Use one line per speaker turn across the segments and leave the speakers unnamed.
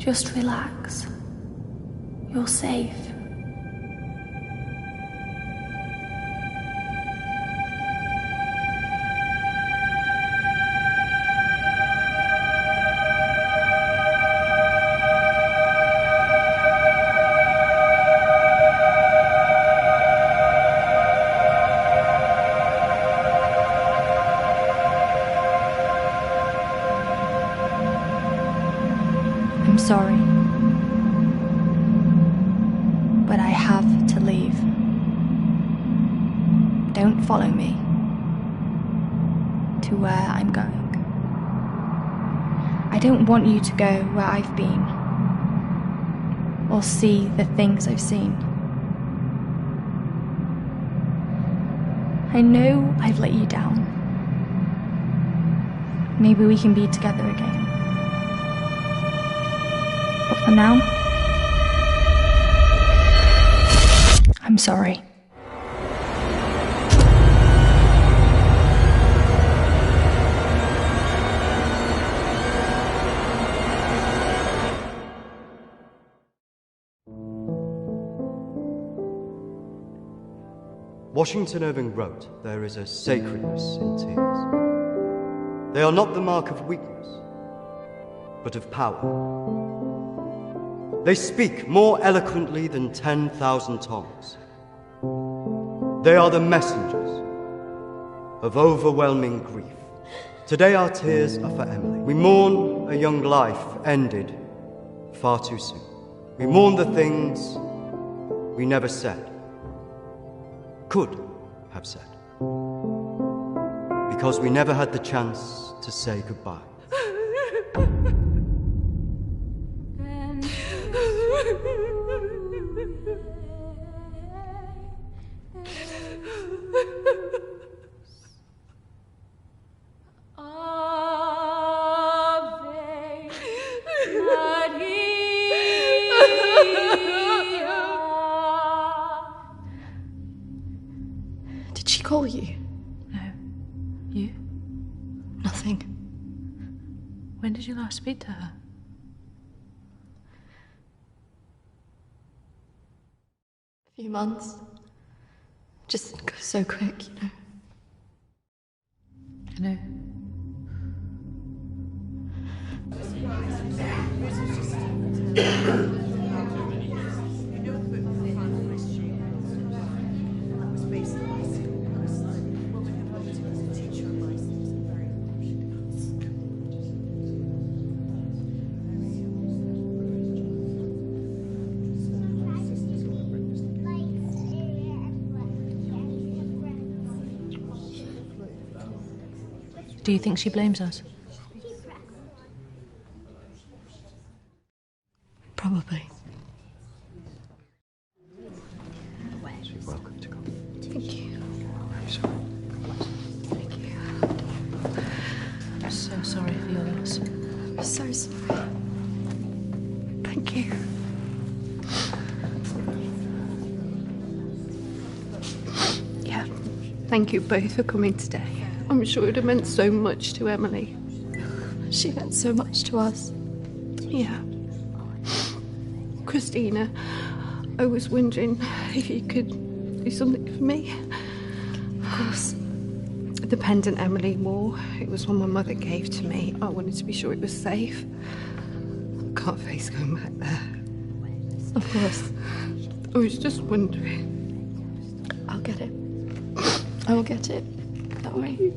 Just relax. You're safe. I'm sorry, but I have to leave. Don't follow me to where I'm going. I don't want you to go where I've been or see the things I've seen. I know I've let you down. Maybe we can be together again. But for now, I'm sorry.
Washington Irving wrote, "There is a sacredness in tears. They are not the mark of weakness, but of power. They speak more eloquently than 10,000 tongues. They are the messengers of overwhelming grief. Today our tears are for Emily. We mourn a young life ended far too soon. We mourn the things we never said, could have said, because we never had the chance to say goodbye."
Did she call you?
No. You?
Nothing.
When did you last speak to her?
A few months. Just goes so quick, you know.
I know. Do you think she blames us?
Probably.
You're welcome to come.
Thank you.
I'm sorry.
Thank you.
I'm so sorry for your loss.
I'm so sorry. Thank you.
Yeah, thank you both for coming today. I'm sure it would have meant so much to Emily.
She meant so much to us.
Yeah. Christina, I was wondering if you could do something for me.
Of course.
The pendant Emily wore, it was one my mother gave to me. I wanted to be sure it was safe. I can't face going back there.
Of course.
I was just wondering.
I'll get it. I will get it. Don't worry.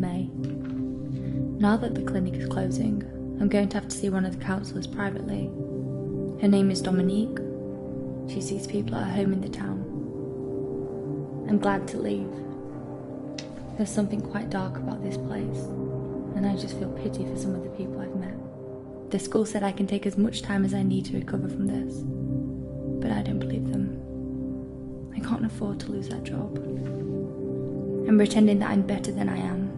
May. Now that the clinic is closing, I'm going to have to see one of the counsellors privately. Her name is Dominique. She sees people at her home in the town. I'm glad to leave. There's something quite dark about this place, and I just feel pity for some of the people I've met. The school said I can take as much time as I need to recover from this, but I don't believe them. I can't afford to lose that job. I'm pretending that I'm better than I am.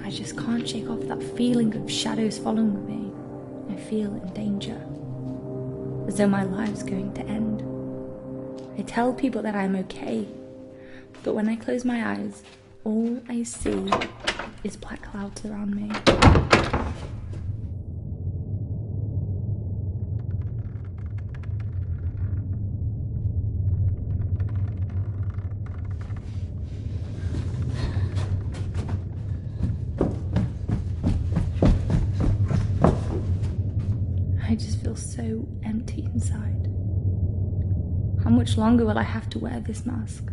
I just can't shake off that feeling of shadows following me. I feel in danger, as though my life's going to end. I tell people that I'm okay, but when I close my eyes, all I see is black clouds around me. I just feel so empty inside. How much longer will I have to wear this mask?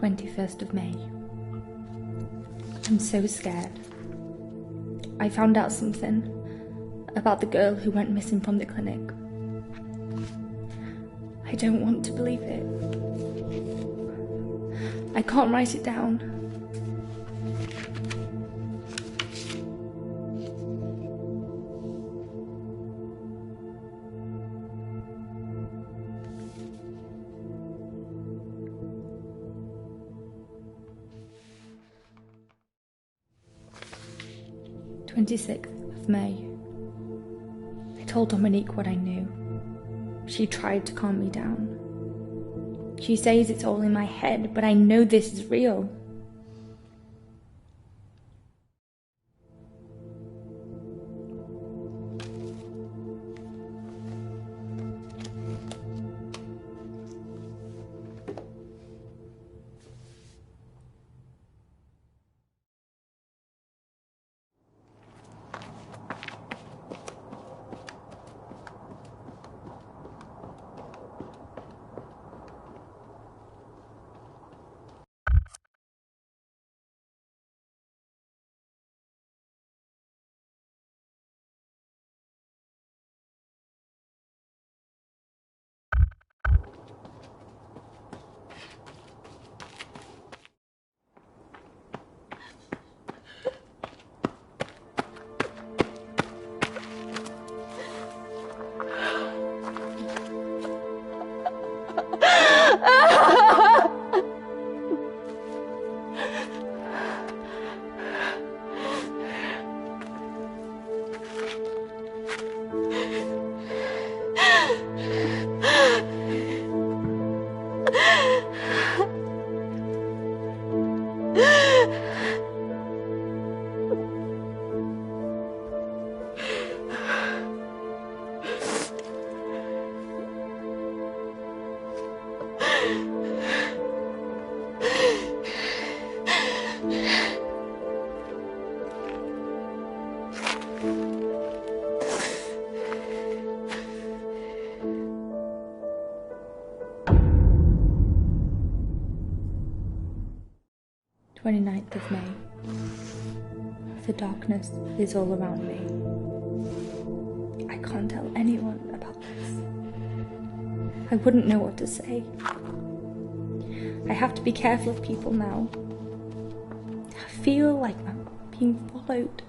May 21st. I'm so scared. I found out something about the girl who went missing from the clinic. I don't want to believe it. I can't write it down. May 26th. I told Dominique what I knew. She tried to calm me down. She says it's all in my head, but I know this is real. May 29th. The darkness is all around me. I can't tell anyone about this. I wouldn't know what to say. I have to be careful of people now. I feel like I'm being followed.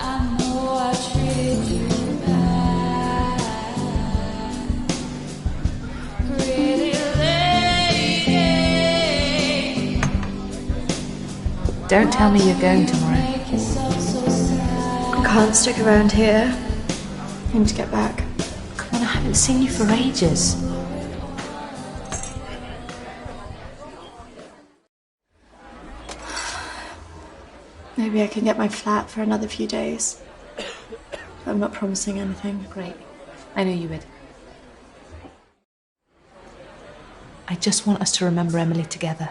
I know I
Don't tell me you're going tomorrow.
I can't stick around here. I need to get back.
Come on, I haven't seen you for ages.
Maybe I can get my flat for another few days. I'm not promising anything.
Great. I knew you would. I just want us to remember Emily together.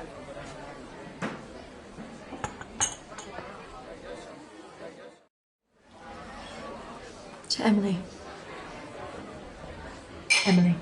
To Emily.
Emily.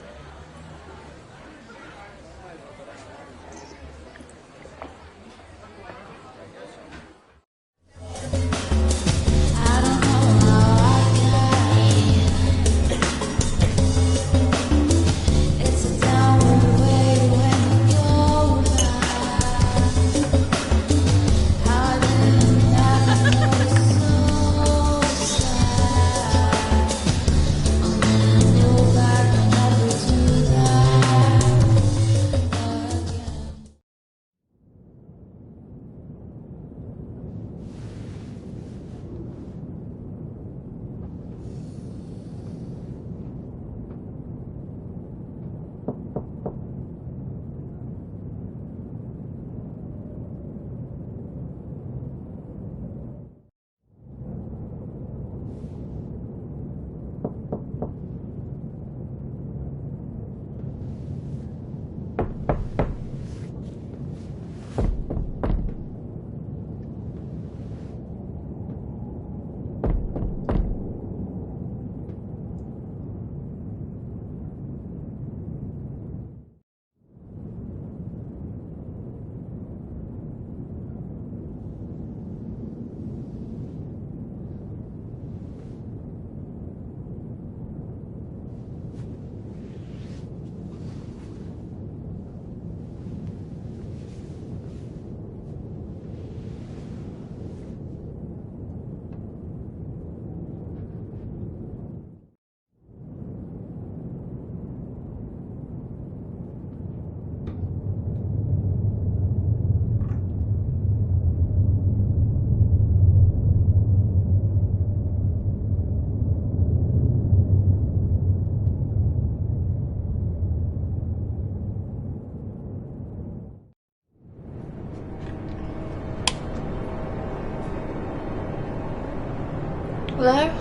Hello?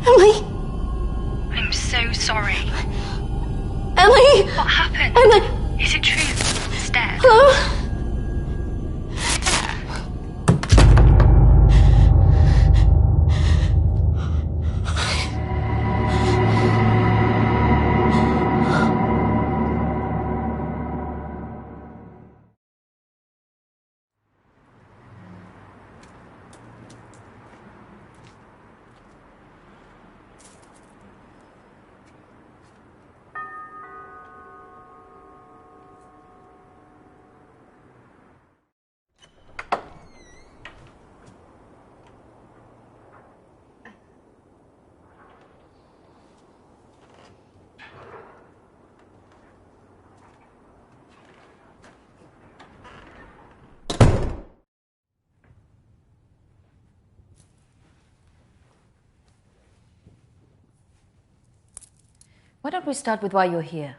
Emily!
I'm so sorry.
Emily!
What happened?
Emily!
Is it true? It's dead.
Hello?
Why don't we start with why you're here?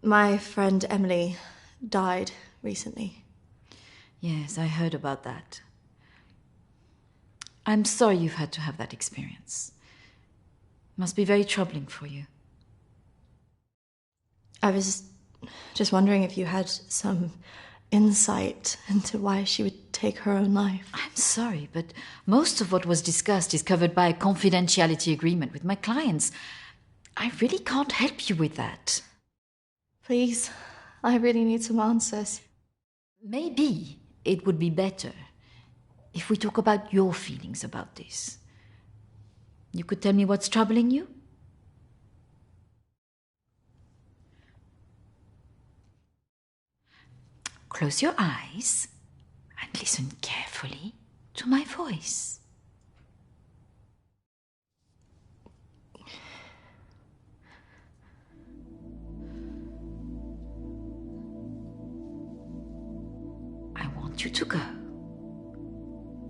My friend Emily died recently.
Yes, I heard about that. I'm sorry you've had to have that experience. Must be very troubling for you.
I was just wondering if you had some insight into why she would take her own life.
I'm sorry, but most of what was discussed is covered by a confidentiality agreement with my clients. I really can't help you with that.
Please, I really need some answers.
Maybe it would be better if we talk about your feelings about this. You could tell me what's troubling you? Close your eyes and listen carefully to my voice. I want you to go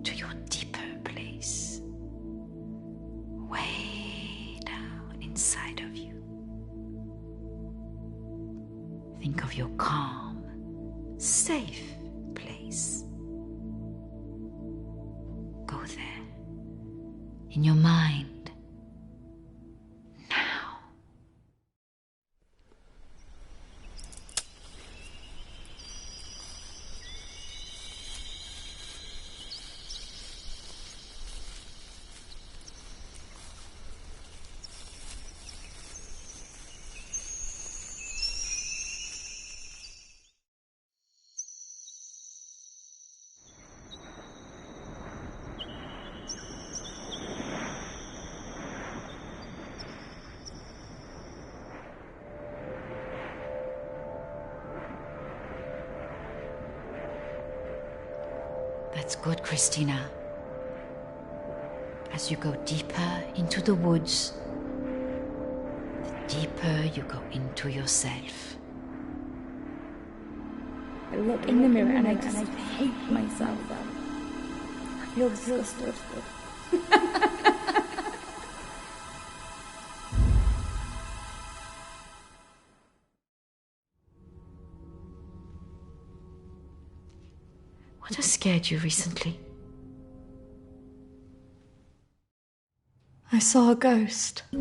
to your deeper place, way down inside of you. Think of your calm, safe place. Go there, in your mind, now. That's good, Christina. As you go deeper into the woods, the deeper you go into yourself.
I look in the mirror and I just hate myself. I feel exhausted.
What has scared you recently?
I saw a ghost.
Do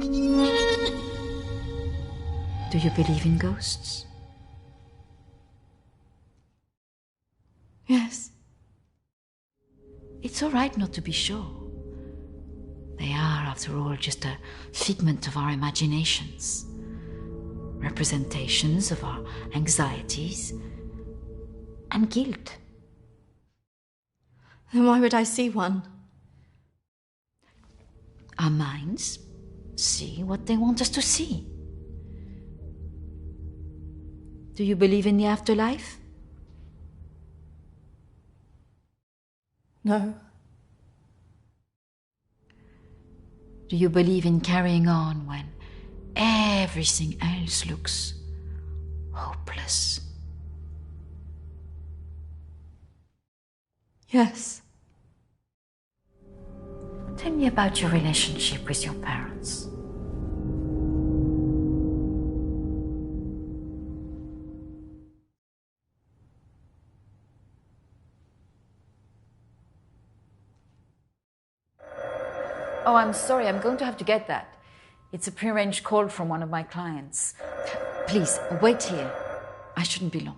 you believe in ghosts?
Yes.
It's all right not to be sure. They are, after all, just a figment of our imaginations. Representations of our anxieties and guilt.
Then why would I see one?
Our minds see what they want us to see. Do you believe in the afterlife?
No.
Do you believe in carrying on when everything else looks hopeless?
Yes.
Tell me about your relationship with your parents. Oh, I'm sorry, I'm going to have to get that. It's a prearranged call from one of my clients. Please, wait here. I shouldn't be long.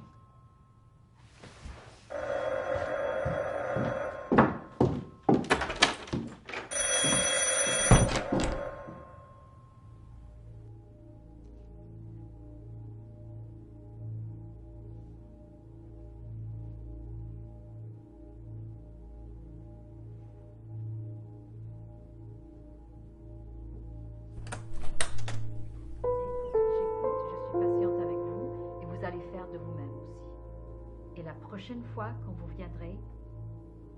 Prochaine fois, quand vous viendrez,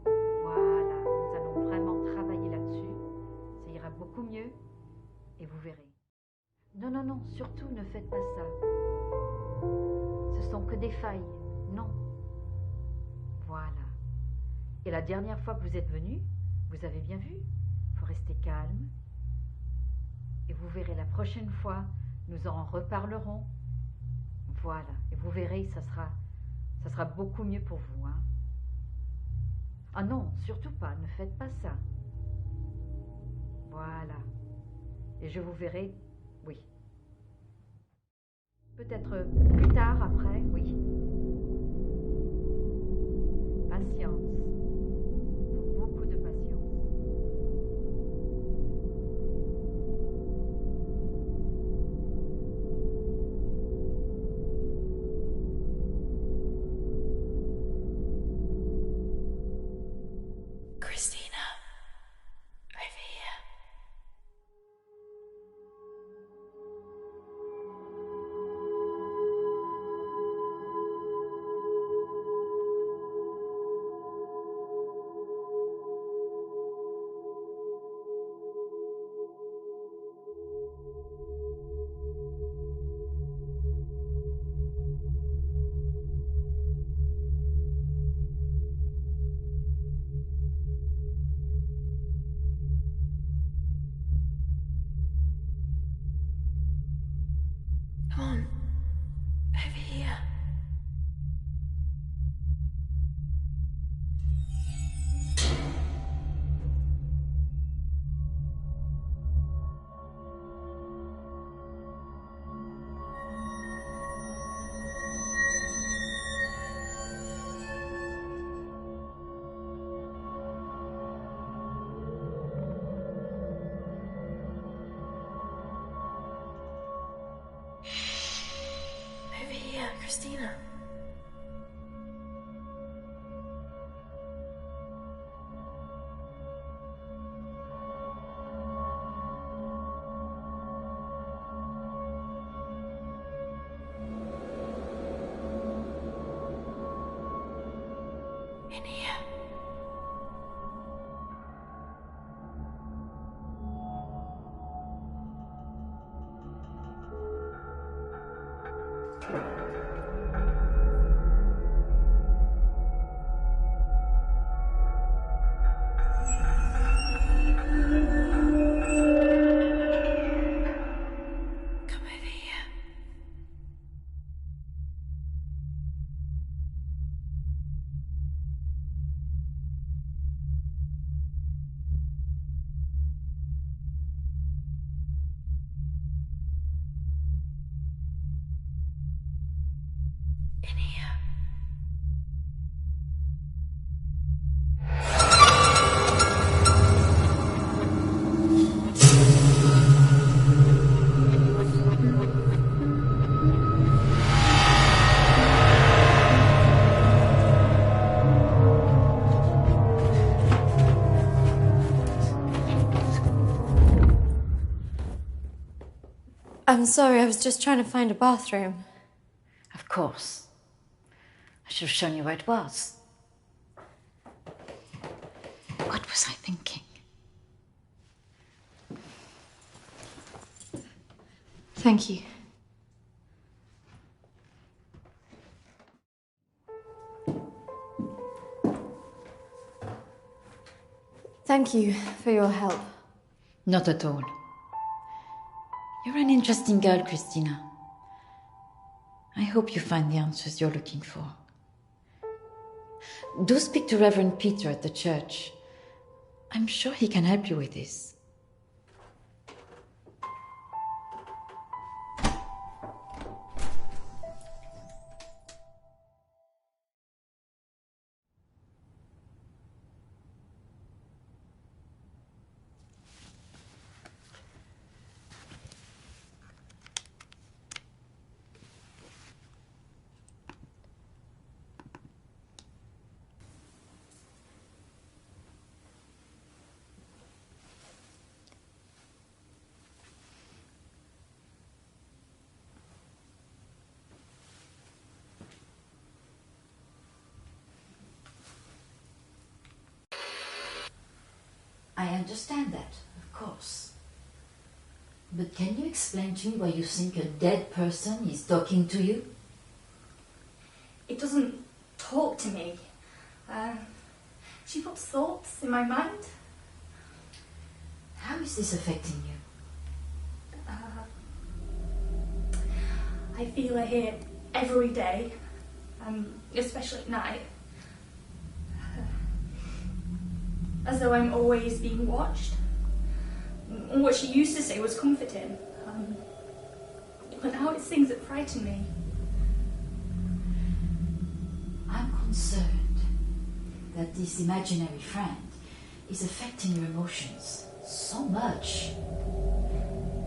voilà, nous allons vraiment travailler là-dessus. Ça ira beaucoup mieux et vous verrez. Non, non, non, surtout ne faites pas ça. Ce sont que des failles, non. Voilà. Et la dernière fois que vous êtes venu, vous avez bien vu, il faut rester calme. Et vous verrez, la prochaine fois, nous en reparlerons. Voilà, et vous verrez, ça sera beaucoup mieux pour vous, hein. Ah non, surtout pas, ne faites pas ça. Voilà. Et je vous verrai, oui. Peut-être plus tard, après, oui. Patience. Beaucoup de patience.
Christina, over here. Come on, over here. Over here, Christina. In here. Come over here. In here. I'm sorry, I was just trying to find a bathroom.
Of course. I should have shown you where it was. What was I thinking?
Thank you. Thank you for your help.
Not at all. You're an interesting girl, Christina. I hope you find the answers you're looking for. Do speak to Reverend Peter at the church. I'm sure he can help you with this. I understand that, of course. But can you explain to me why you think a dead person is talking to you?
It doesn't talk to me. She puts thoughts in my mind.
How is this affecting you?
I feel her here every day, especially at night. As though I'm always being watched. What she used to say was comforting. and how it sings that frighten me.
I'm concerned that this imaginary friend is affecting your emotions so much.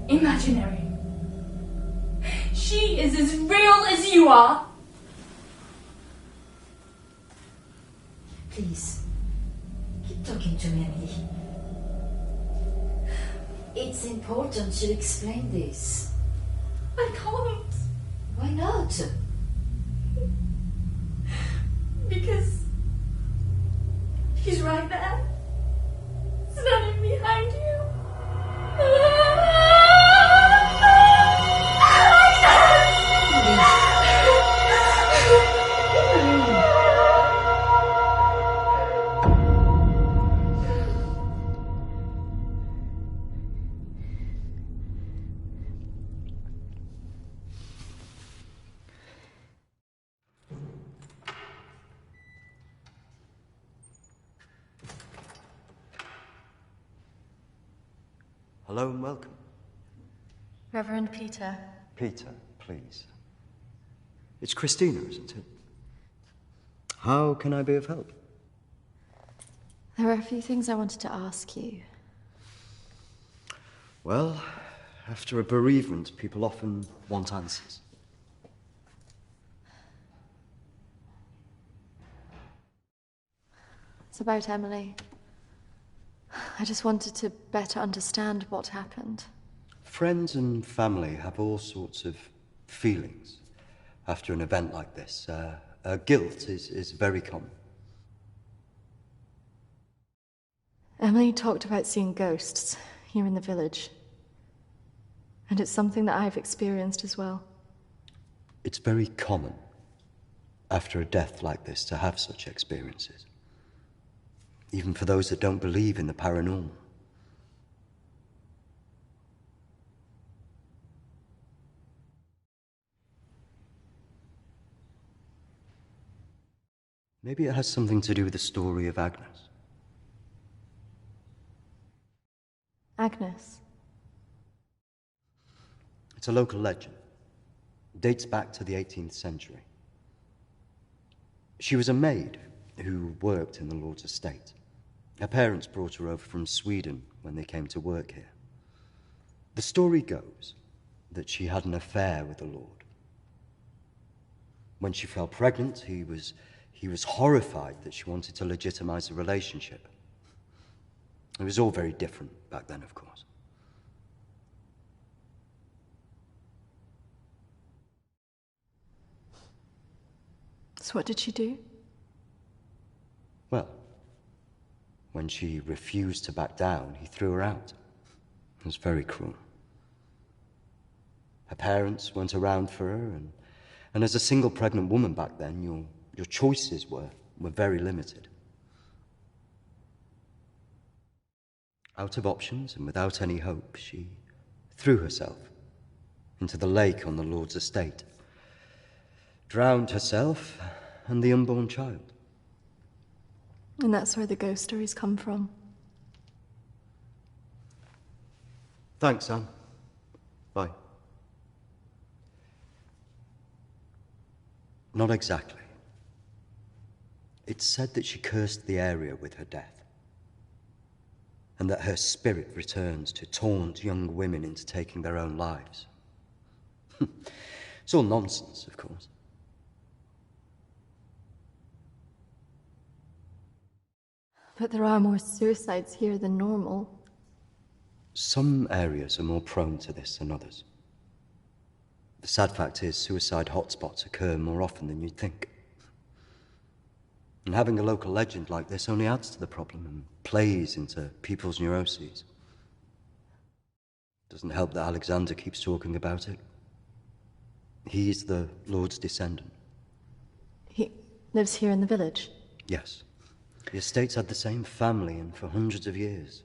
Imaginary. She is as real as you are.
Please, keep talking to me, Emily. It's important to explain this.
I can't.
Why not?
Because she's right there, standing behind you.
Hello and welcome.
Reverend Peter.
Peter, please. It's Christina, isn't it? How can I be of help?
There are a few things I wanted to ask you.
Well, after a bereavement, people often want answers.
It's about Emily. I just wanted to better understand what happened.
Friends and family have all sorts of feelings after an event like this. Guilt is very common.
Emily talked about seeing ghosts here in the village. And it's something that I've experienced as well.
It's very common after a death like this to have such experiences. Even for those that don't believe in the paranormal. Maybe it has something to do with the story of Agnes.
Agnes.
It's a local legend. It dates back to the 18th century. She was a maid who worked in the Lord's estate. Her parents brought her over from Sweden when they came to work here. The story goes that she had an affair with the Lord. When she fell pregnant, he was horrified that she wanted to legitimize the relationship. It was all very different back then, of course.
So what did she do?
Well, when she refused to back down, he threw her out. It was very cruel. Her parents weren't around for her, and as a single pregnant woman back then, your choices were very limited. Out of options and without any hope, she threw herself into the lake on the Lord's estate, drowned herself and the unborn child.
And that's where the ghost stories come from.
Thanks, Anne. Bye. Not exactly. It's said that she cursed the area with her death, and that her spirit returns to taunt young women into taking their own lives. It's all nonsense, of course.
But there are more suicides here than normal.
Some areas are more prone to this than others. The sad fact is, suicide hotspots occur more often than you'd think. And having a local legend like this only adds to the problem and plays into people's neuroses. Doesn't help that Alexander keeps talking about it. He's the Lord's descendant.
He lives here in the village?
Yes. The estate's had the same family and for hundreds of years.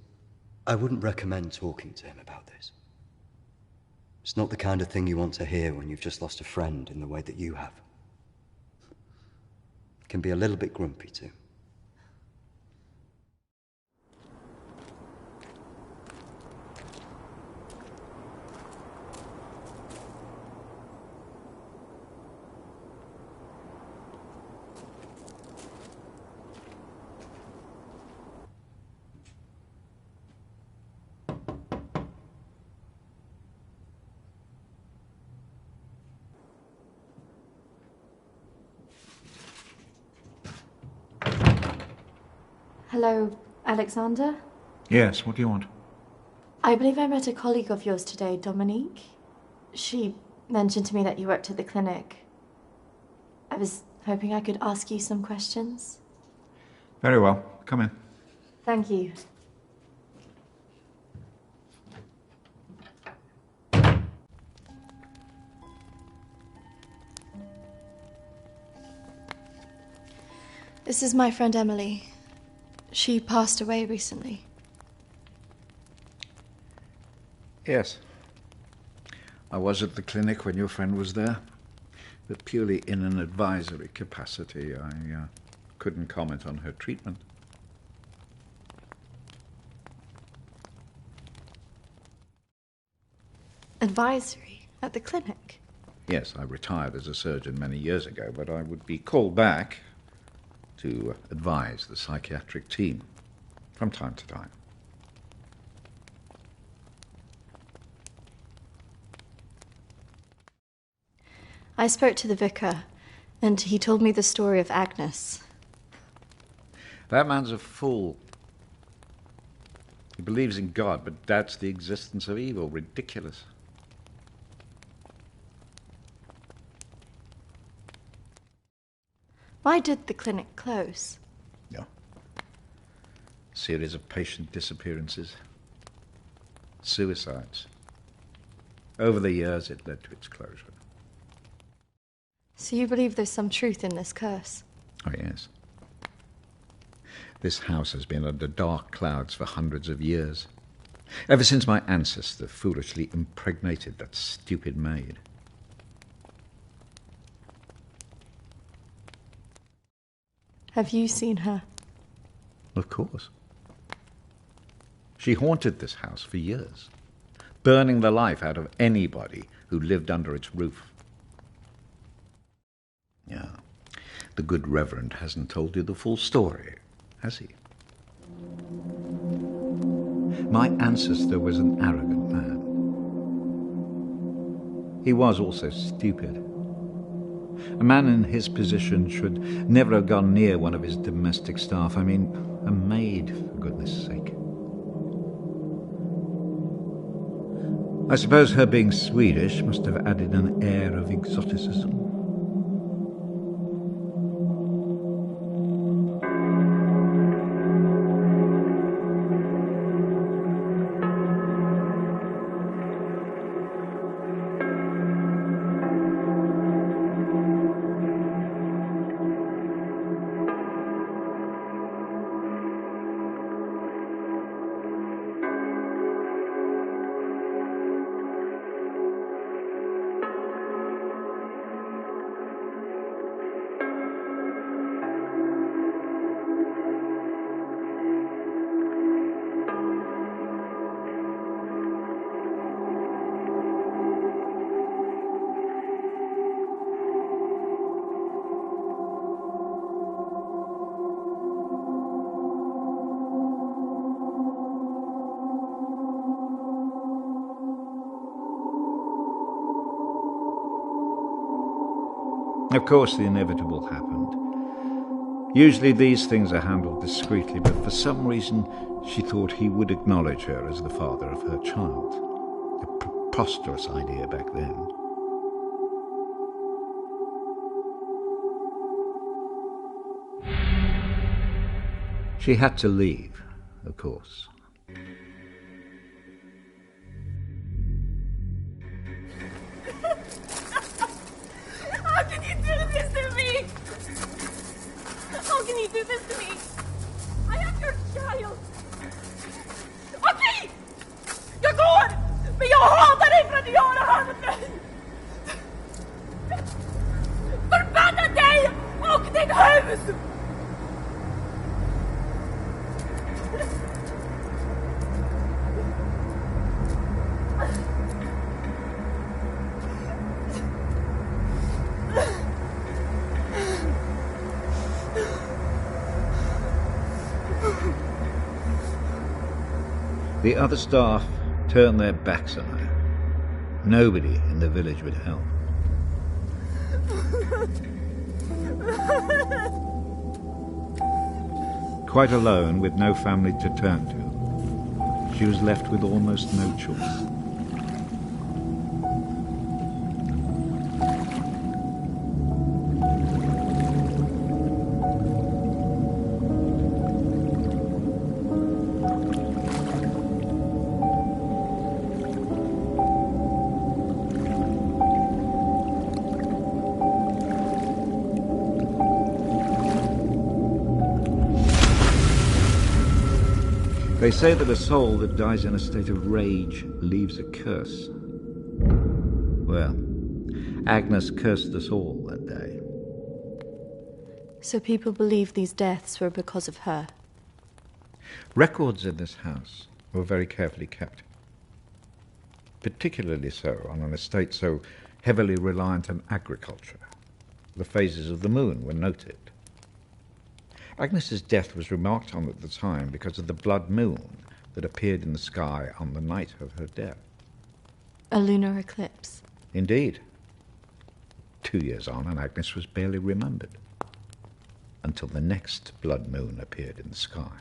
I wouldn't recommend talking to him about this. It's not the kind of thing you want to hear when you've just lost a friend in the way that you have. It can be a little bit grumpy too.
Hello, Alexander?
Yes, what do you want?
I believe I met a colleague of yours today, Dominique. She mentioned to me that you worked at the clinic. I was hoping I could ask you some questions.
Very well. Come in.
Thank you. This is my friend Emily. She passed away recently.
Yes. I was at the clinic when your friend was there, but purely in an advisory capacity. I couldn't comment on her treatment.
Advisory? At the clinic?
Yes, I retired as a surgeon many years ago, but I would be called back to advise the psychiatric team from time to time.
I spoke to the vicar, and he told me the story of Agnes.
That man's a fool. He believes in God, but doubts the existence of evil. Ridiculous.
Why did the clinic close?
No. A series of patient disappearances. Suicides. Over the years, it led to its closure.
So you believe there's some truth in this curse?
Oh, yes. This house has been under dark clouds for hundreds of years. Ever since my ancestor foolishly impregnated that stupid maid.
Have you seen her?
Of course. She haunted this house for years, burning the life out of anybody who lived under its roof. Yeah, the good Reverend hasn't told you the full story, has he? My ancestor was an arrogant man. He was also stupid. A man in his position should never have gone near one of his domestic staff. I mean, a maid, for goodness sake. I suppose her being Swedish must have added an air of exoticism. Of course, the inevitable happened. Usually these things are handled discreetly, but for some reason she thought he would acknowledge her as the father of her child. A preposterous idea back then. She had to leave, of course.
How can you do this to me? How can you do this to me? I am your child. Okej! Jag går! Men jag hatar dig för att du gör det här med mig! Förbanna dig och ditt hus!
The other staff turned their backs on her. Nobody in the village would help. Quite alone, with no family to turn to, she was left with almost no choice. They say that a soul that dies in a state of rage leaves a curse. Well, Agnes cursed us all that day.
So people believe these deaths were because of her?
Records in this house were very carefully kept. Particularly so on an estate so heavily reliant on agriculture. The phases of the moon were noted. Agnes's death was remarked on at the time because of the blood moon that appeared in the sky on the night of her death.
A lunar eclipse?
Indeed. 2 years on, and Agnes was barely remembered, until the next blood moon appeared in the sky.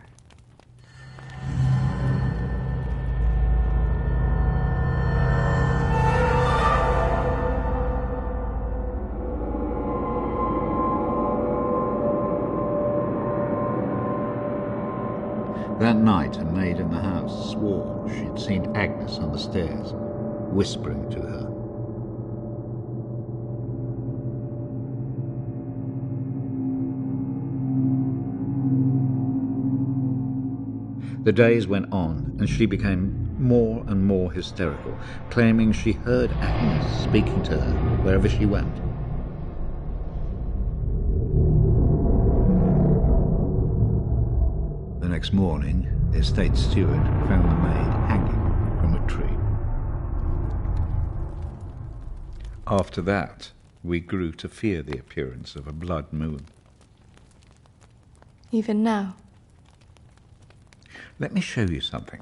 That night, a maid in the house swore she'd seen Agnes on the stairs, whispering to her. The days went on, and she became more and more hysterical, claiming she heard Agnes speaking to her wherever she went. The next morning, the estate steward found the maid hanging from a tree. After that, we grew to fear the appearance of a blood moon.
Even now?
Let me show you something.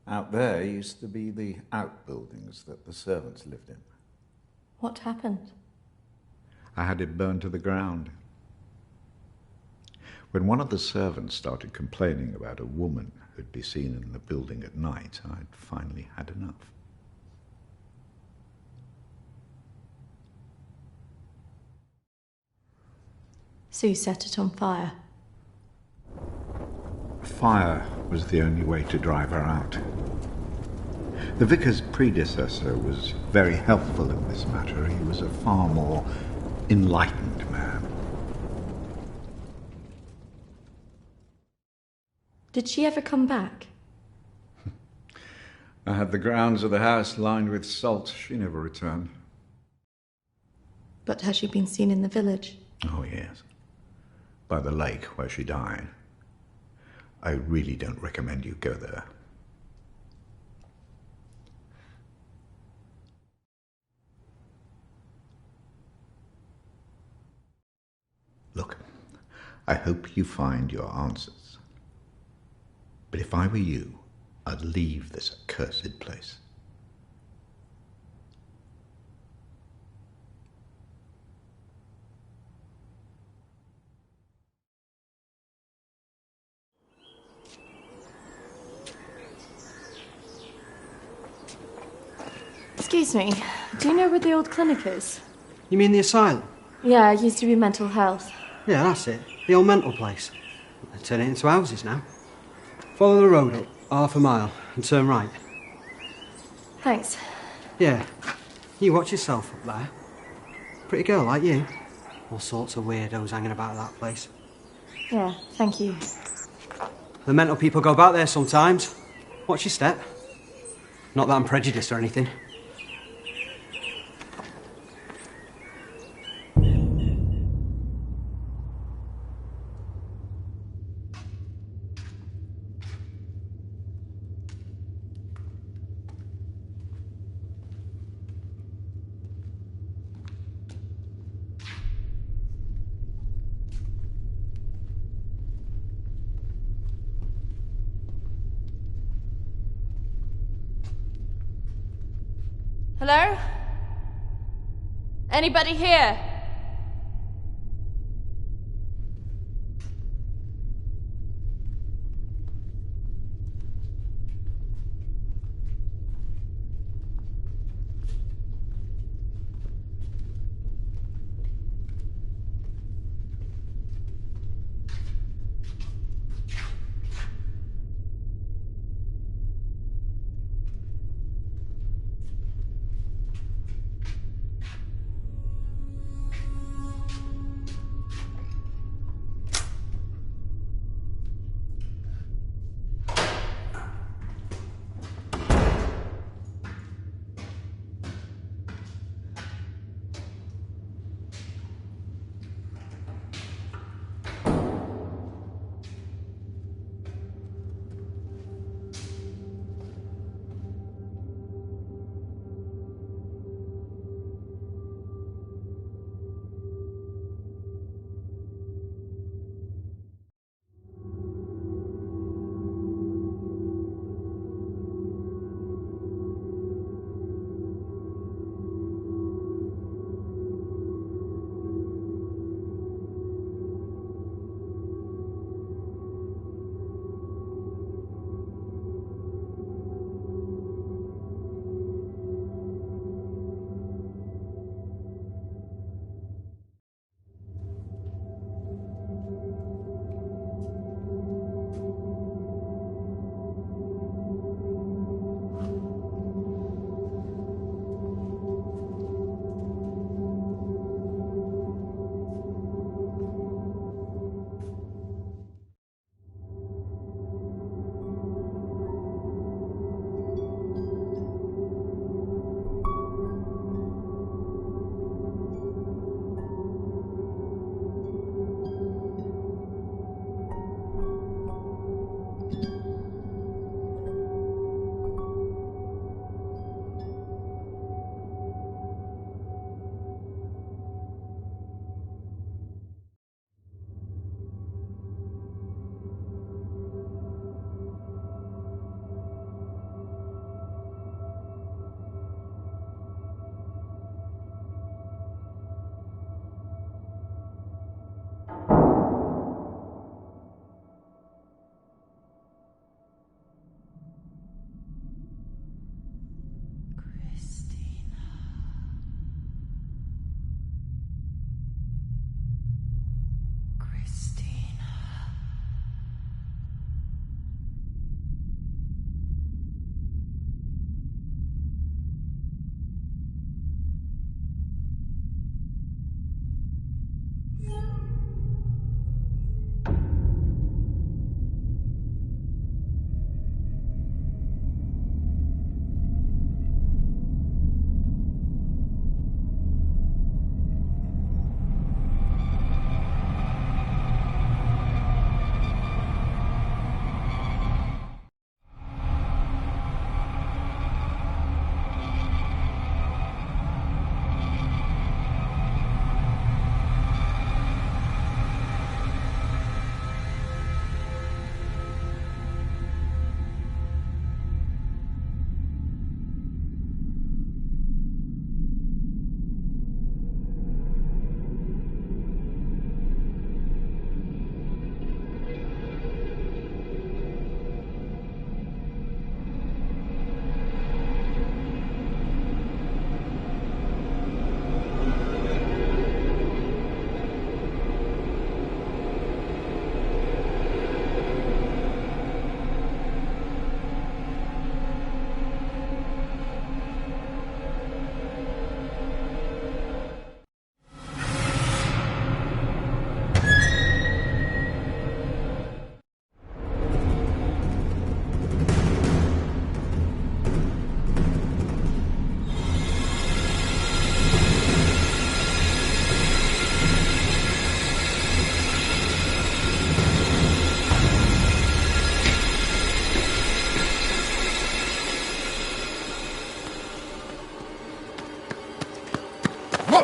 Out there used to be the outbuildings that the servants lived in.
What happened?
I had it burned to the ground. When one of the servants started complaining about a woman who'd be seen in the building at night, I'd finally had enough.
So you set it on fire?
Fire was the only way to drive her out. The vicar's predecessor was very helpful in this matter. He was a far more enlightened man.
Did she ever come back?
I had the grounds of the house lined with salt. She never returned.
But has she been seen in the village?
Oh, yes. By the lake where she died. I really don't recommend you go there. Look, I hope you find your answers. But if I were you, I'd leave this accursed place.
Excuse me, do you know where the old clinic is?
You mean the asylum?
Yeah, it used to be mental health.
Yeah, that's it. The old mental place. They turn it into houses now. Follow the road up, half a mile, and turn right.
Thanks.
Yeah. You watch yourself up there. Pretty girl like you. All sorts of weirdos hanging about that place.
Yeah, thank you.
The mental people go about there sometimes. Watch your step. Not that I'm prejudiced or anything.
Hello?
Anybody here?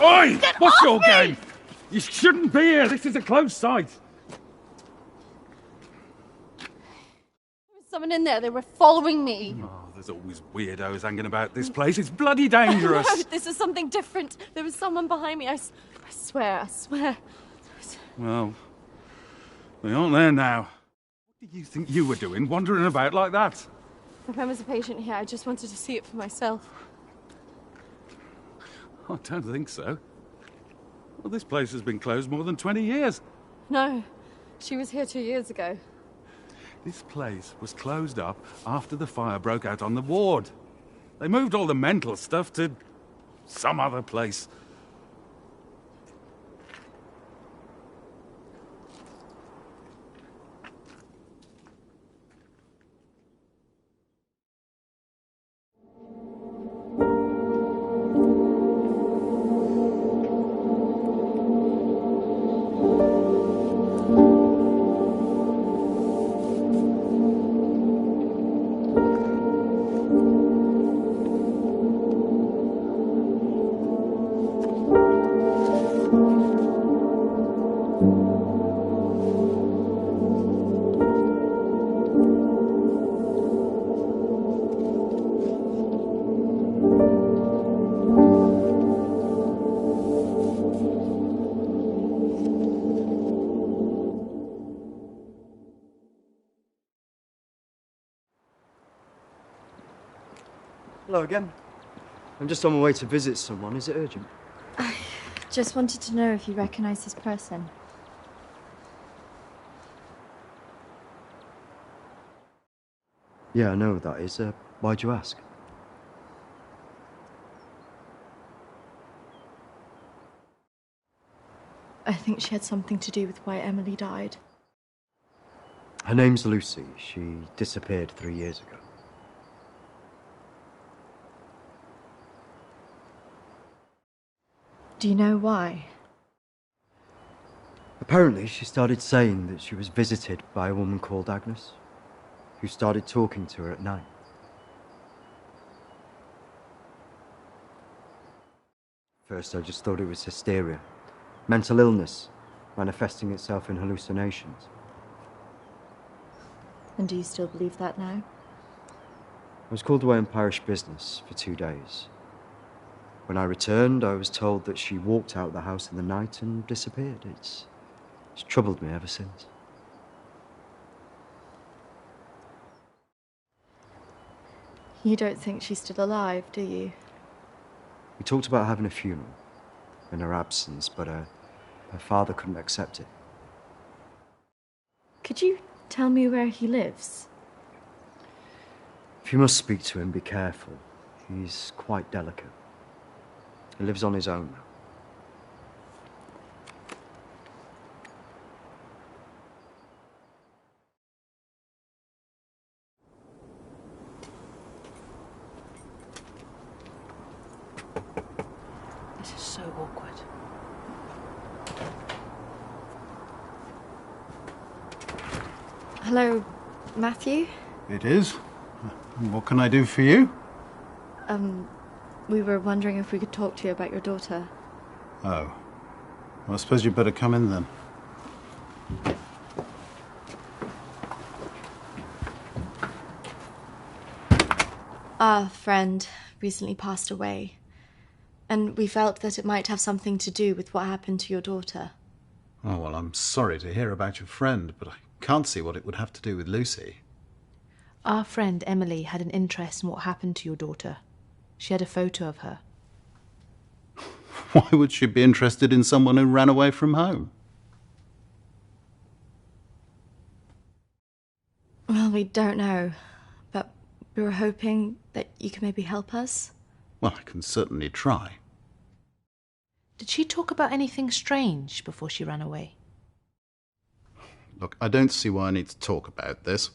Oi! What's your game? You shouldn't be here. This is a close site.
There was someone in there. They were following me.
Oh, the There's always weirdos hanging about this place. It's bloody dangerous.
No, this is something different. There was someone behind me. I swear.
Well, we aren't there now. What do you think you were doing, wandering about like that?
My friend was a patient here. I just wanted to see it for myself.
I don't think so. Well, this place has been closed more than 20 years.
No, she was here 2 years ago.
This place was closed up after the fire broke out on the ward. They moved all the mental stuff to some other place.
Hello again. I'm just on my way to visit someone. Is it urgent?
I just wanted to know if you recognise this person.
Yeah, I know who that is. Why'd you ask?
I think she had something to do with why Emily died.
Her name's Lucy. She disappeared 3 years ago.
Do you know why?
Apparently, she started saying that she was visited by a woman called Agnes, who started talking to her at night. First, I just thought it was hysteria, mental illness, manifesting itself in hallucinations.
And do you still believe that now?
I was called away on parish business for 2 days. When I returned, I was told that she walked out the house in the night and disappeared. It's troubled me ever since.
You don't think she's still alive, do you?
We talked about having a funeral in her absence, but her father couldn't accept it.
Could you tell me where he lives?
If you must speak to him, be careful. He's quite delicate. He lives on his own now.
This is so awkward.
Hello, Matthew?
It is. What can I do for you?
We were wondering if we could talk to you about your daughter.
Oh. Well, I suppose you'd better come in then.
Our friend recently passed away, and we felt that it might have something to do with what happened to your daughter.
Oh, well, I'm sorry to hear about your friend, but I can't see what it would have to do with Lucy.
Our friend Emily had an interest in what happened to your daughter. She had a photo of her.
Why would she be interested in someone who ran away from home?
Well, we don't know, but we were hoping that you could maybe help us.
Well, I can certainly try.
Did she talk about anything strange before she ran away?
Look, I don't see why I need to talk about this.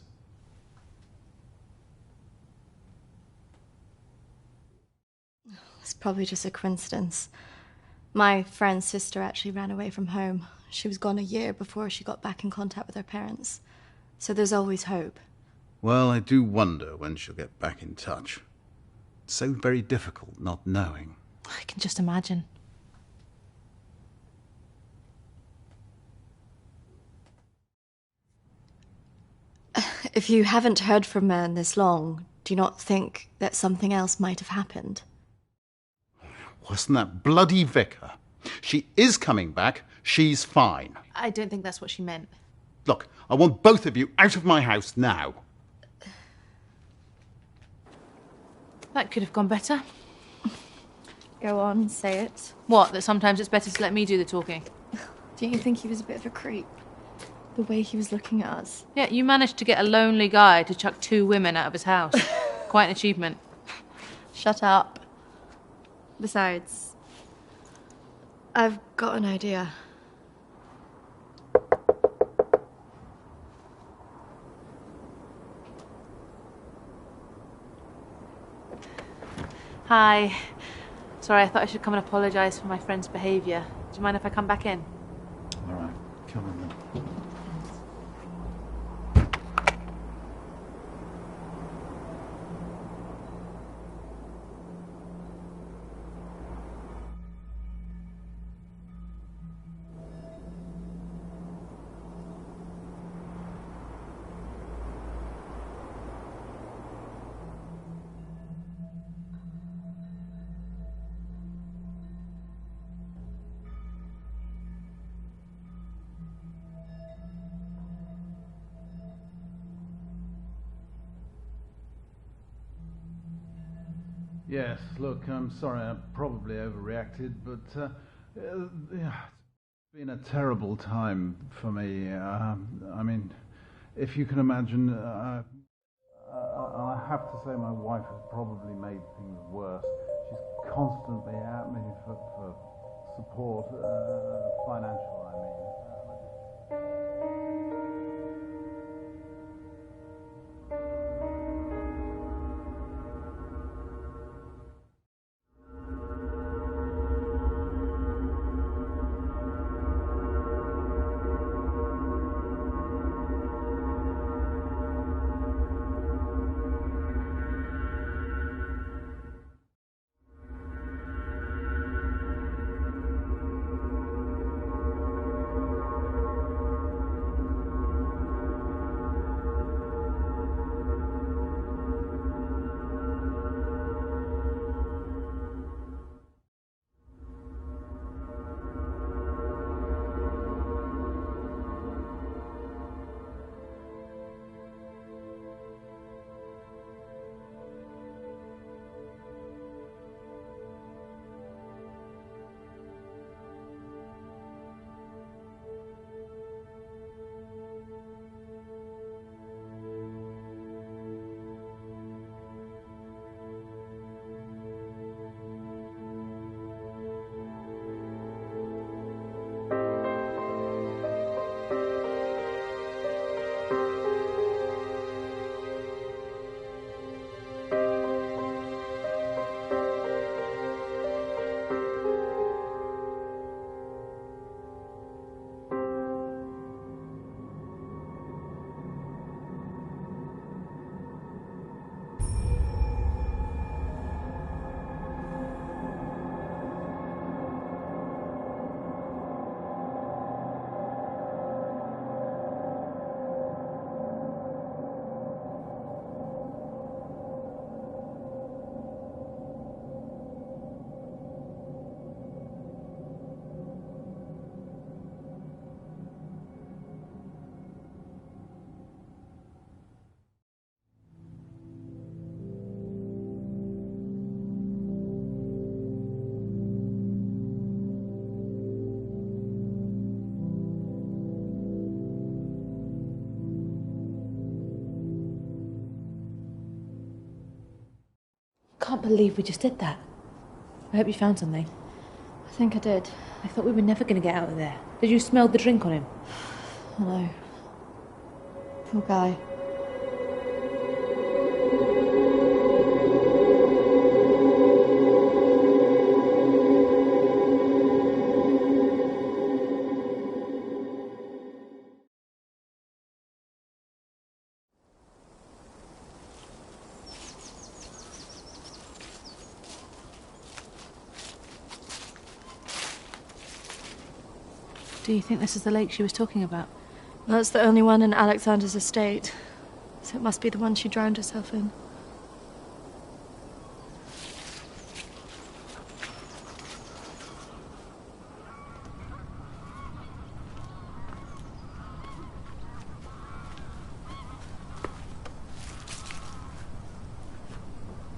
It's probably just a coincidence. My friend's sister actually ran away from home. She was gone a year before she got back in contact with her parents. So there's always hope.
Well, I do wonder when she'll get back in touch. It's so very difficult not knowing.
I can just imagine.
If you haven't heard from her in this long, Do you not think that something else might have happened?
Wasn't that bloody vicar? She is coming back. She's fine.
I don't think that's what she meant.
Look, I want both of you out of my house now.
That could have gone better.
Go on, say it.
What, that sometimes it's better to let me do the talking?
Don't you think he was a bit of a creep? The way he was looking at us.
Yeah, you managed to get a lonely guy to chuck 2 women out of his house. Quite an achievement.
Shut up. Besides, I've got an idea.
Hi. Sorry, I thought I should come and apologise for my friend's behaviour. Do you mind if I come back in?
All right, come on then.
Yes, look, I'm sorry, I probably overreacted, but yeah, it's been a terrible time for me. I mean, if you can imagine, I have to say my wife has probably made things worse. She's constantly at me for support, financial, I mean.
I can't believe we just did that. I hope you found something.
I think I did.
I thought we were never going to get out of there. Did you smell the drink on him?
No. Poor guy.
Do you think this is the lake she was talking about?
That's the only one in Alexander's estate, so it must be the one she drowned herself in.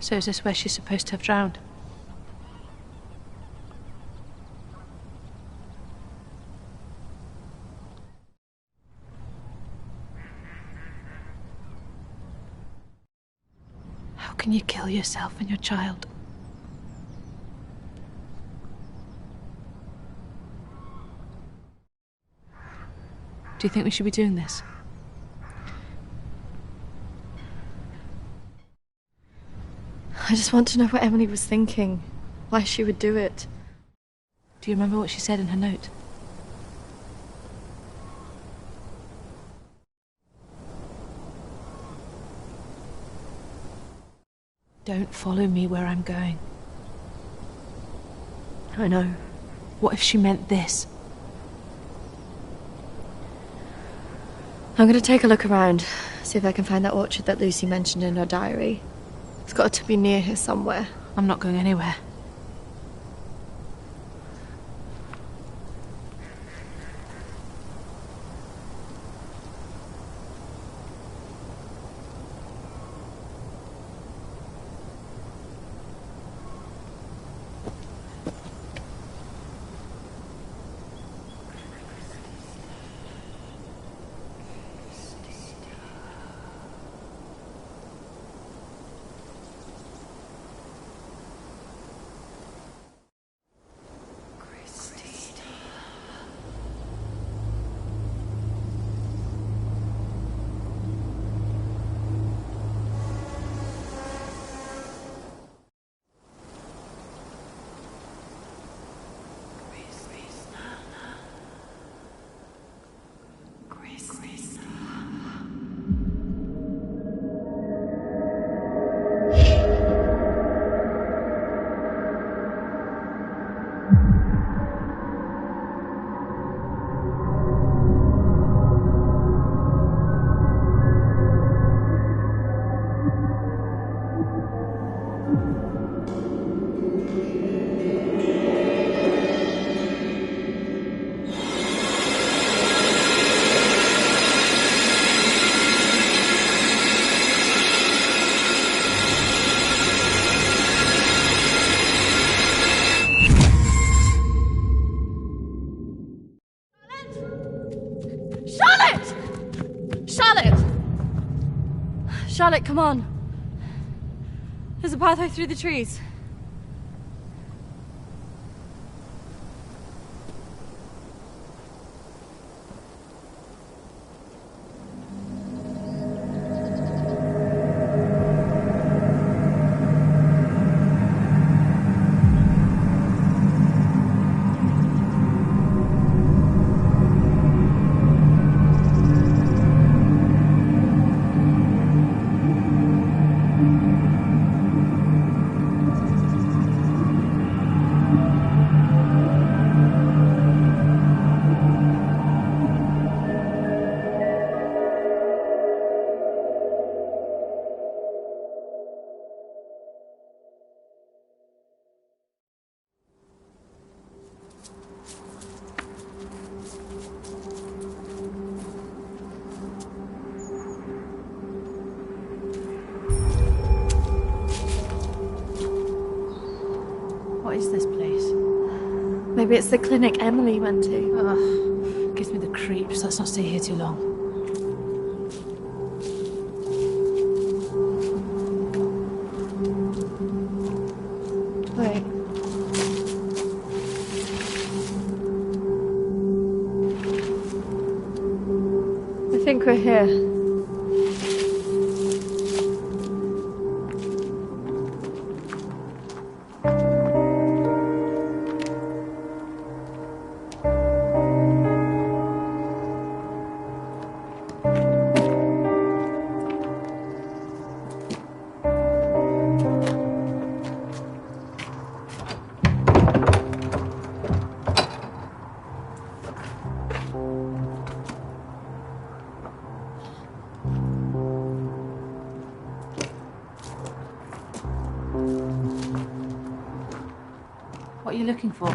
So is this where she's supposed to have drowned? How can you kill yourself and your child? Do you think we should be doing this?
I just want to know what Emily was thinking. Why she would do it.
Do you remember what she said in her note? Don't follow me where I'm going.
I know.
What if she meant this?
I'm going to take a look around, see if I can find that orchard that Lucy mentioned in her diary. It's got to be near here somewhere.
I'm not going anywhere.
Charlotte, come on. There's a pathway through the trees.
What is this place?
Maybe it's the clinic Emily went to.
Ugh, gives me the creeps. Let's not stay here too long.
Wait. I think we're here.
What are you looking for?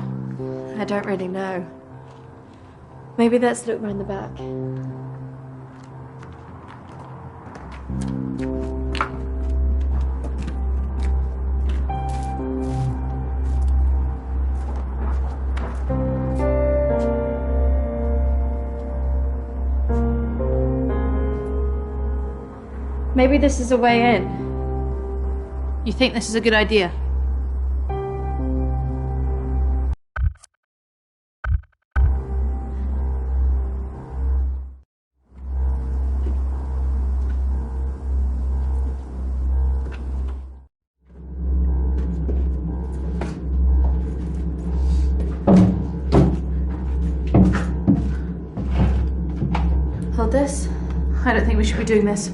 I don't really know. Maybe let's look round the back. Maybe this is a way in.
You think this is a good idea?
Hold this.
I don't think we should be doing this.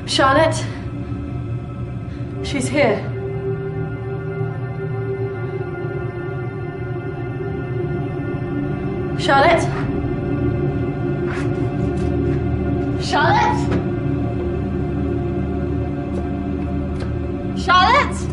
Charlotte? She's here. Charlotte? Charlotte? Charlotte?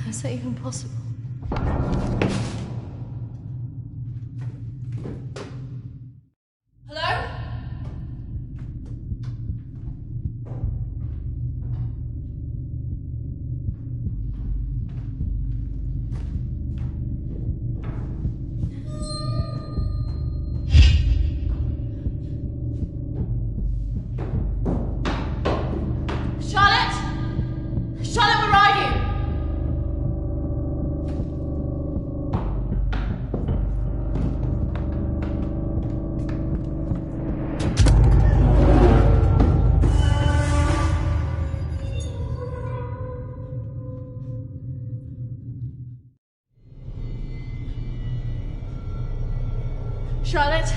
Is that even possible?
Hello? Charlotte? Charlotte, where are you? Charlotte?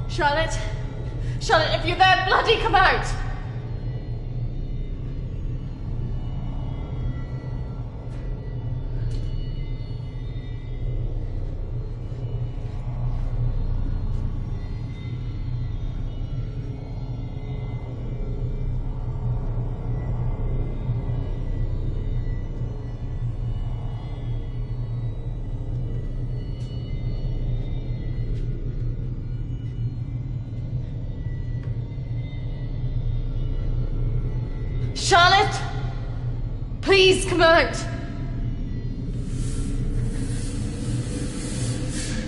Charlotte? Charlotte, if you're there, bloody come out! Charlotte! Please come out!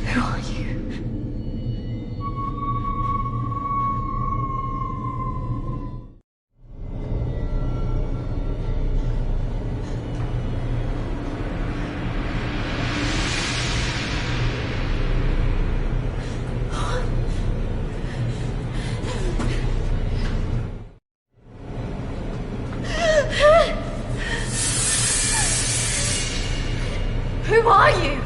Who are you? Who are you?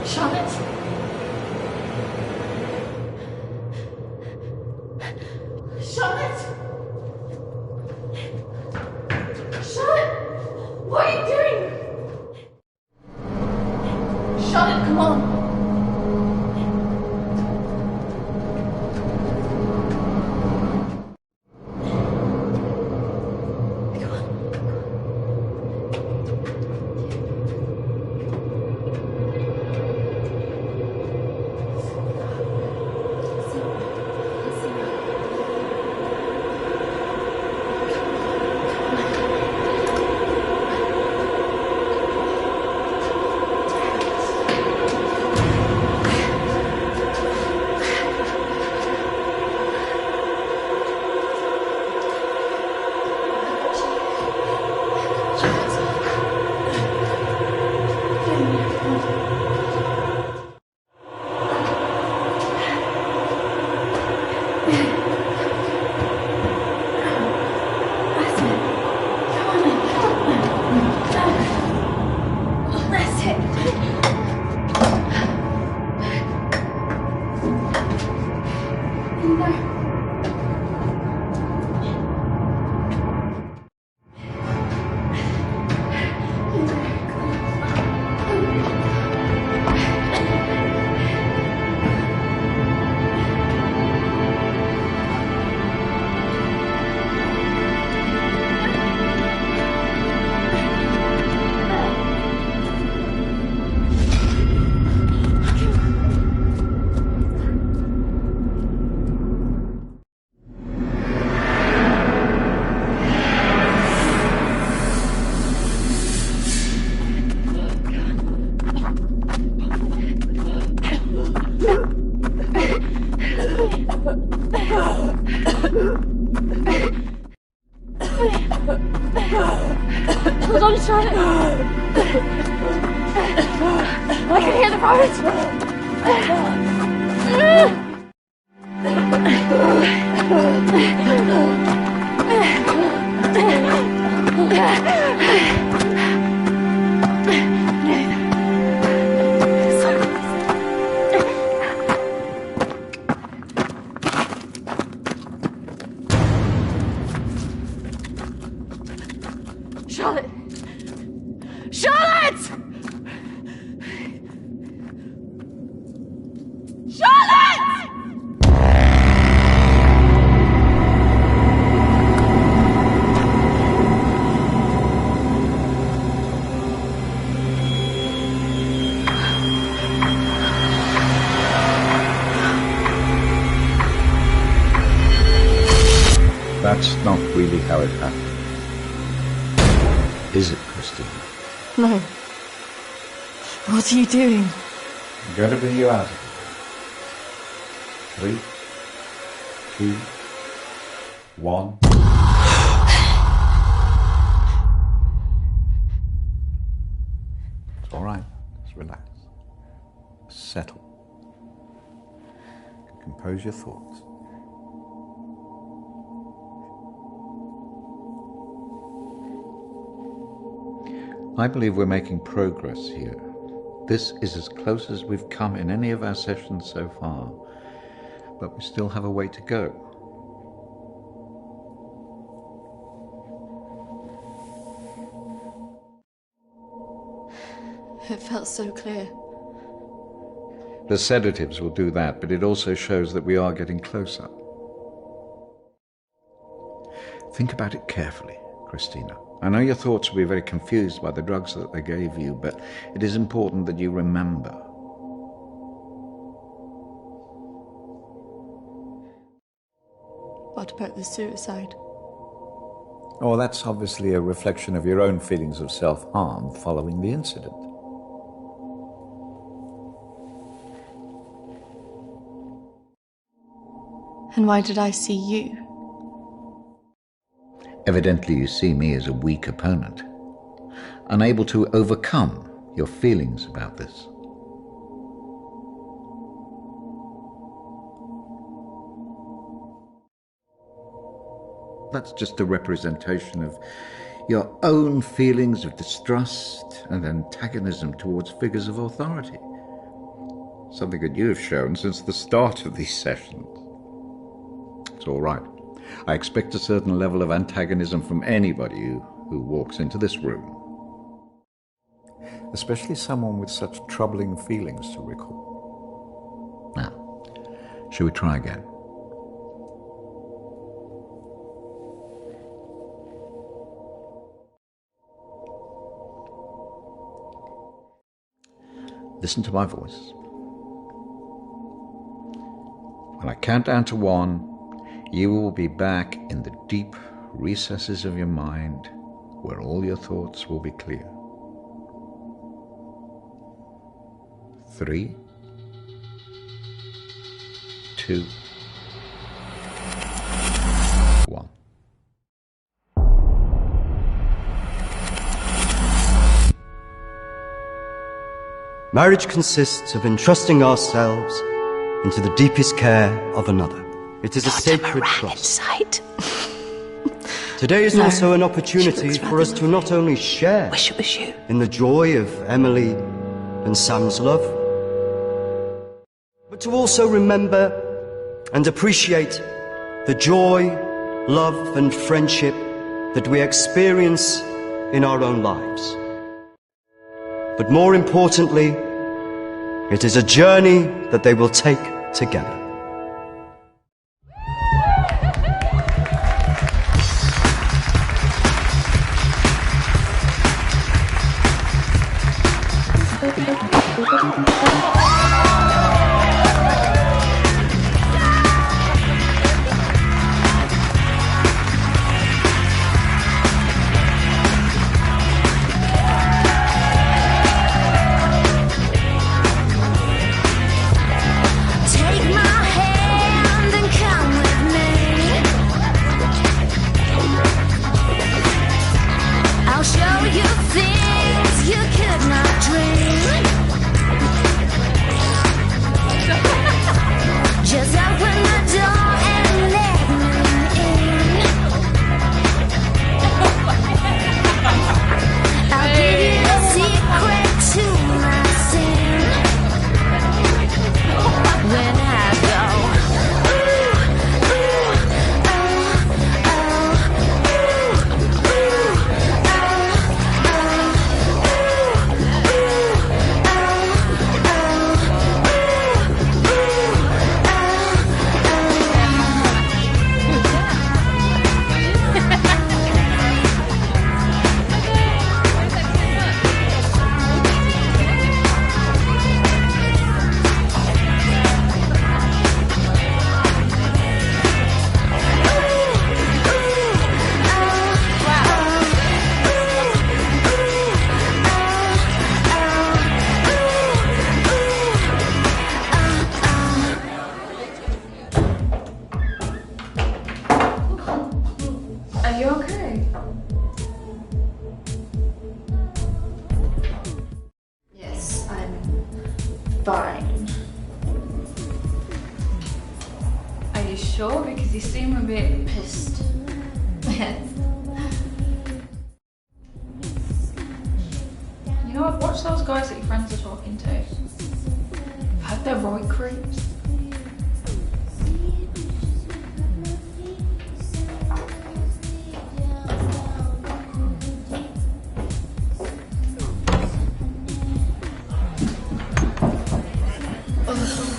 Charlotte? Charlotte? Charlotte? What are you doing? Charlotte, come on. Hold on, Charlotte. I can hear the roads. Charlotte! Charlotte! Charlotte!
That's not really how it happened. Is it, Christine?
No. What are you doing?
I'm going to bring you out of here. 3, 2, 1. It's all right. Just relax. Settle. Compose your thoughts. I believe we're making progress here. This is as close as we've come in any of our sessions so far, but we still have a way to go.
It felt so clear.
The sedatives will do that, but it also shows that we are getting closer. Think about it carefully, Christina. I know your thoughts will be very confused by the drugs that they gave you, but it is important that you remember.
What about the suicide?
Oh, that's obviously a reflection of your own feelings of self-harm following the incident.
And why did I see you?
Evidently you see me as a weak opponent, unable to overcome your feelings about this. That's just a representation of your own feelings of distrust and antagonism towards figures of authority. Something that you have shown since the start of these sessions. It's all right. I expect a certain level of antagonism from anybody who walks into this room. Especially someone with such troubling feelings to recall. Now, shall we try again? Listen to my voice. When I count down to 1, you will be back in the deep recesses of your mind where all your thoughts will be clear. 3, 2, 1.
Marriage consists of entrusting ourselves into the deepest care of another. It is a sacred trust. Today is also an opportunity for us to not only share in the joy of Emily and Sam's love, but to also remember and appreciate the joy, love and friendship that we experience in our own lives. But more importantly, it is a journey that they will take together.
Take my
Are you okay?
Yes, I'm fine.
Are you sure? Because you seem a bit pissed.
Yes.
You know, I've watched those guys that your friends are talking to. I've heard they're right creeps.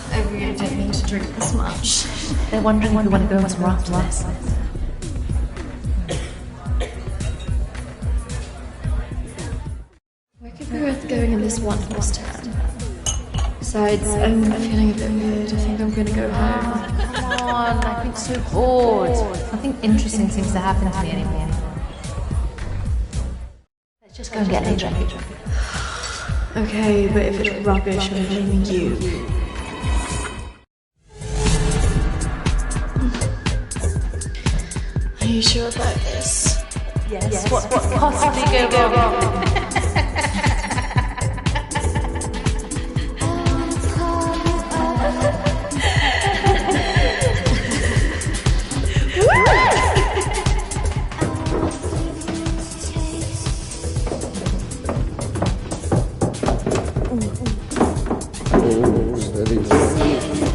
I really don't mean to drink this much.
They're wondering if we want to go somewhere after this.
Where could be worth going in this one this time? Besides, I'm feeling a bit weird. I think I'm gonna go home.
Come on, I've been so bored. Nothing interesting seems to happen to me anymore. Let's just go and get a drink.
Okay, but if it's rubbish, I'm blaming you. Are you sure about this?
Yes. What could possibly go wrong?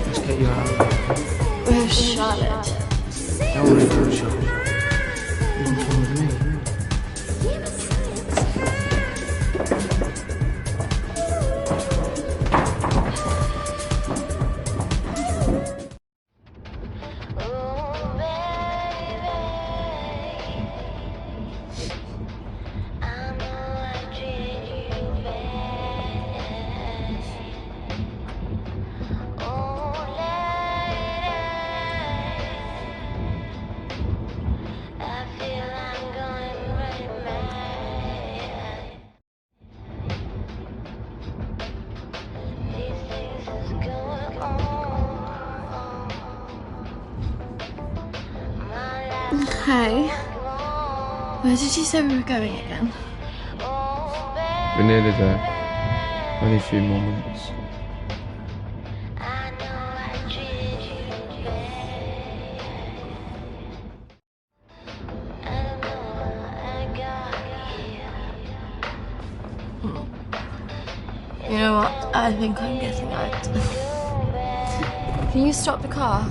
Let's get you out.
Where's Charlotte?
Don't worry about Charlotte. You can come with me.
Hey, where did you say we were going again?
We're nearly there. Only a few more minutes.
You know what? I think I'm getting out. Can you stop the car?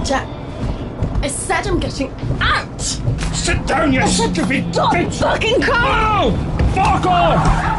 Jack, I said I'm getting out!
Sit down, you stupid bitch!
Fucking car!
No! Fuck off!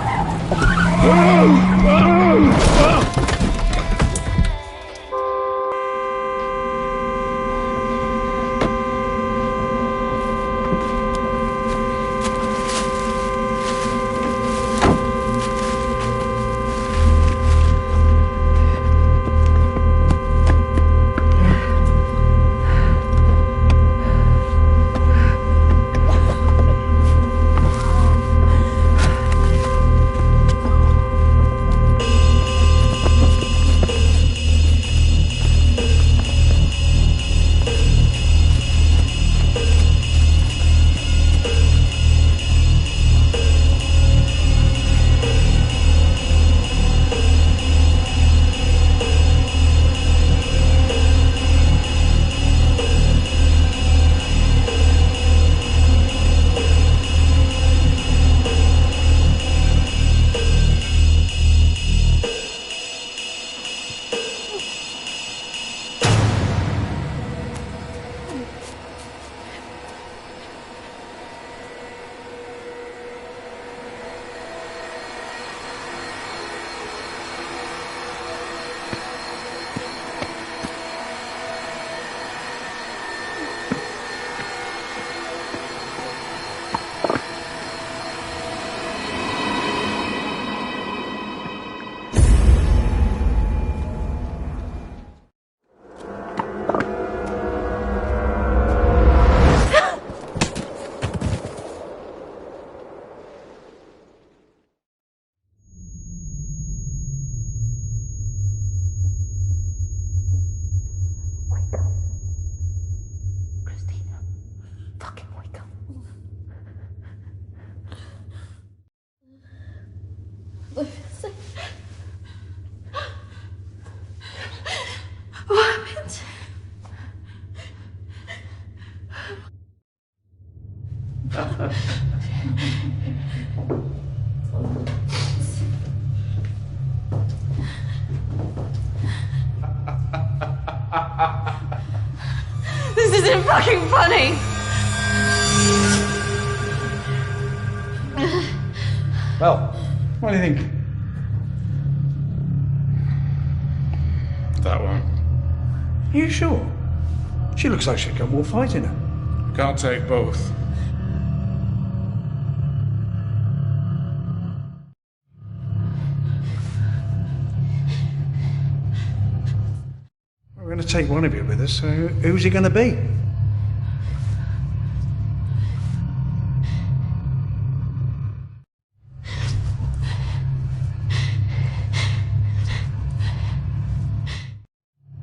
This isn't fucking funny!
Well, what do you think?
That one.
Are you sure? She looks like she's got more fight in her.
Can't take both.
We're going to take one of you with us, so who's he going to be?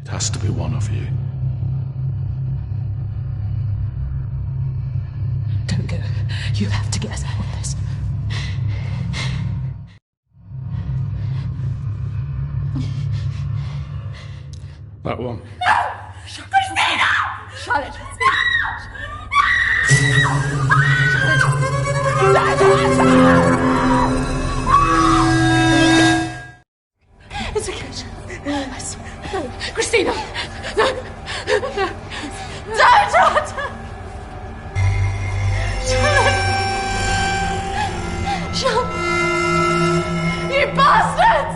It has to be one of you.
Don't go. You have to get us out of this.
That one.
Christina! Charlotte! It's okay. I swear. No. Christina! No! No! Don't! Charlotte! You bastards!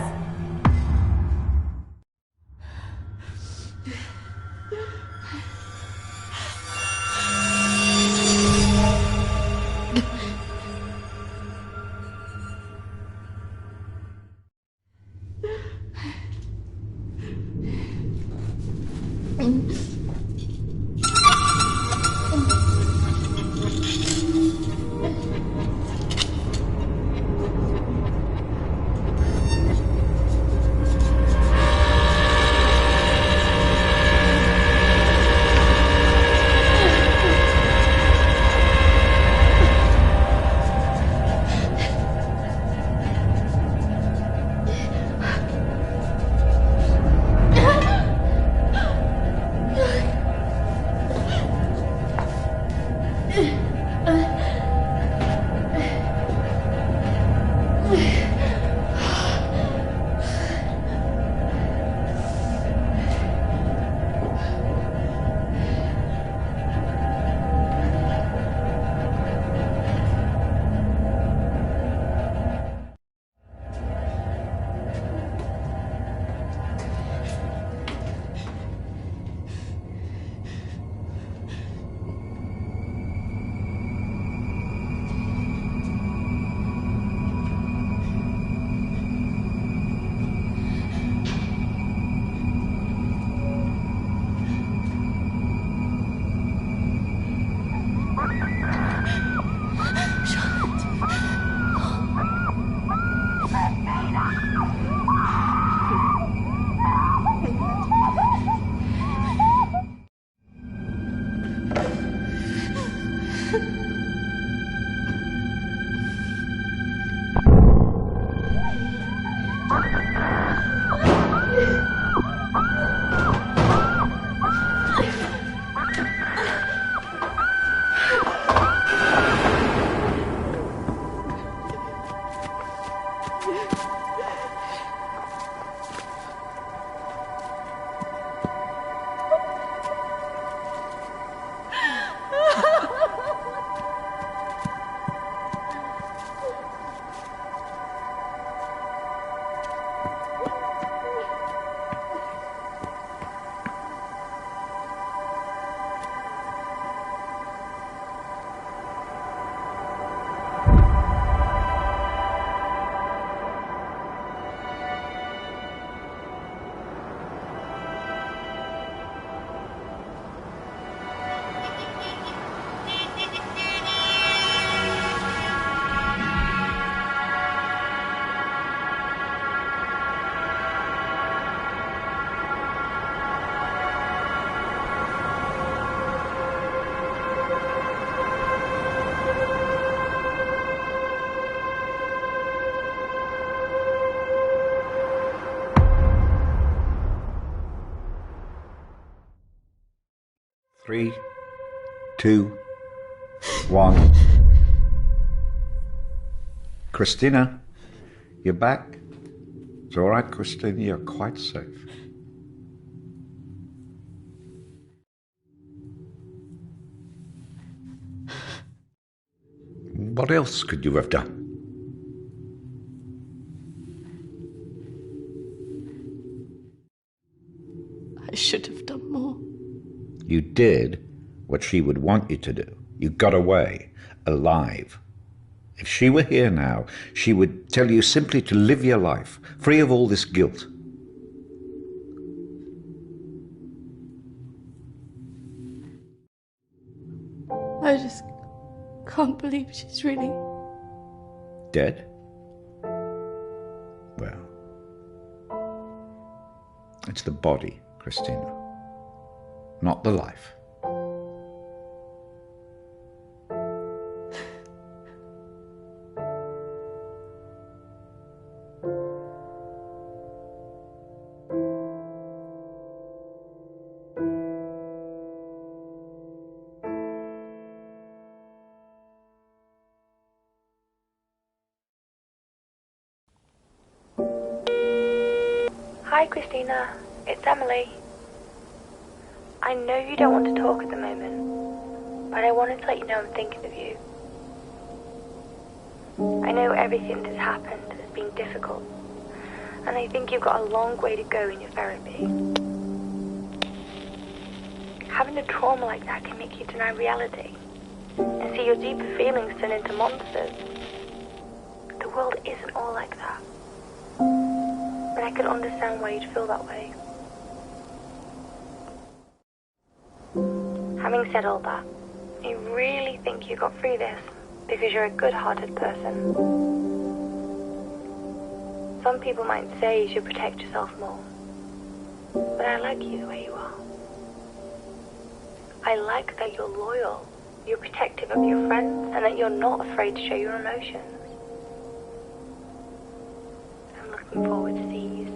Three, two, one. Christina, you're back. It's all right, Christina, you're quite safe. What else could you have done?
I should have done more.
You did what she would want you to do. You got away, alive. If she were here now, she would tell you simply to live your life, free of all this guilt.
I just can't believe she's really...
Dead? Well, it's the body, Christina, not the life.
Hi, Christina. It's Emily. I know you don't want to talk at the moment, but I wanted to let you know I'm thinking of you. I know everything that's happened has been difficult, and I think you've got a long way to go in your therapy. Having a trauma like that can make you deny reality and see your deeper feelings turn into monsters. The world isn't all like that. But I could understand why you'd feel that way. Having said all that, I really think you got through this because you're a good-hearted person. Some people might say you should protect yourself more, but I like you the way you are. I like that you're loyal, you're protective of your friends, and that you're not afraid to show your emotions. I'm looking forward to seeing you soon.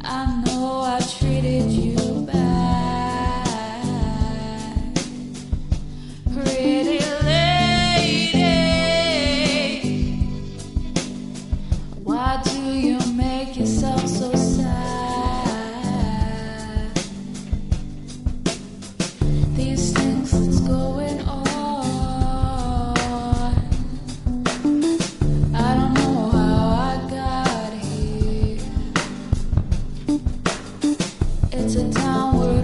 I know It's a town where